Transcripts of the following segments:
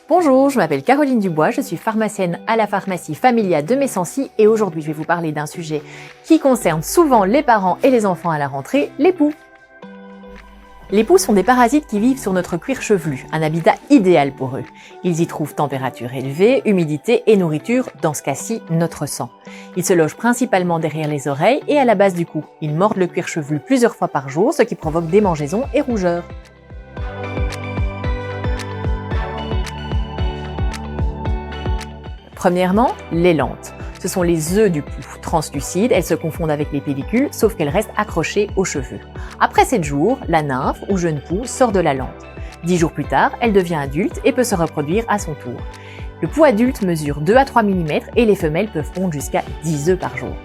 Bonjour, je m'appelle Caroline Dubois, je suis pharmacienne à la pharmacie Familia de Messancy et aujourd'hui je vais vous parler d'un sujet qui concerne souvent les parents et les enfants à la rentrée, les poux. Les poux sont des parasites qui vivent sur notre cuir chevelu, un habitat idéal pour eux. Ils y trouvent température élevée, humidité et nourriture, dans ce cas-ci notre sang. Ils se logent principalement derrière les oreilles et à la base du cou. Ils mordent le cuir chevelu plusieurs fois par jour, ce qui provoque démangeaisons et rougeurs. Premièrement, les lentes. Ce sont les œufs du poux. Translucides, elles se confondent avec les pellicules, sauf qu'elles restent accrochées aux cheveux. Après 7 jours, la nymphe ou jeune poux sort de la lente. 10 jours plus tard, elle devient adulte et peut se reproduire à son tour. Le poux adulte mesure 2 à 3 mm et les femelles peuvent pondre jusqu'à 10 œufs par jour.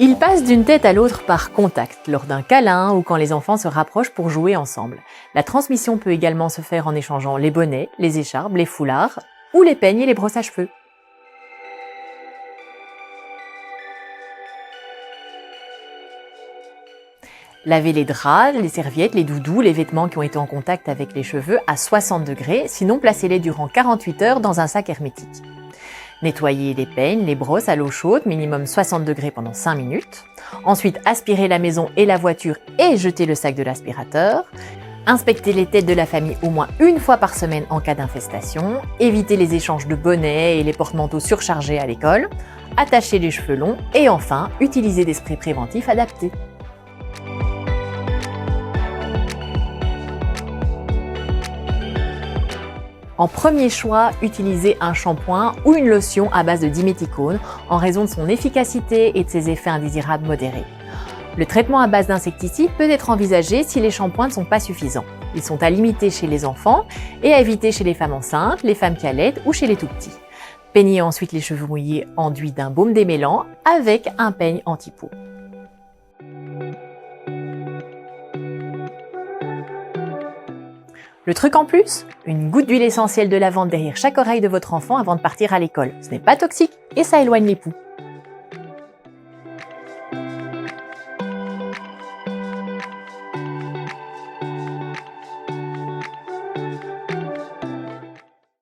Ils passent d'une tête à l'autre par contact, lors d'un câlin ou quand les enfants se rapprochent pour jouer ensemble. La transmission peut également se faire en échangeant les bonnets, les écharpes, les foulards ou les peignes et les brosses à cheveux. Lavez les draps, les serviettes, les doudous, les vêtements qui ont été en contact avec les cheveux à 60 degrés, sinon placez-les durant 48 heures dans un sac hermétique. Nettoyez les peignes, les brosses à l'eau chaude, minimum 60 degrés pendant 5 minutes. Ensuite, aspirez la maison et la voiture et jetez le sac de l'aspirateur. Inspectez les têtes de la famille au moins une fois par semaine en cas d'infestation. Évitez les échanges de bonnets et les porte-manteaux surchargés à l'école. Attachez les cheveux longs et enfin, utilisez des sprays préventifs adaptés. En premier choix, utilisez un shampoing ou une lotion à base de diméthicone en raison de son efficacité et de ses effets indésirables modérés. Le traitement à base d'insecticides peut être envisagé si les shampoings ne sont pas suffisants. Ils sont à limiter chez les enfants et à éviter chez les femmes enceintes, les femmes qui allaitent ou chez les tout-petits. Peignez ensuite les cheveux mouillés enduits d'un baume démêlant avec un peigne anti-poux. Le truc en plus, une goutte d'huile essentielle de lavande derrière chaque oreille de votre enfant avant de partir à l'école. Ce n'est pas toxique et ça éloigne les poux.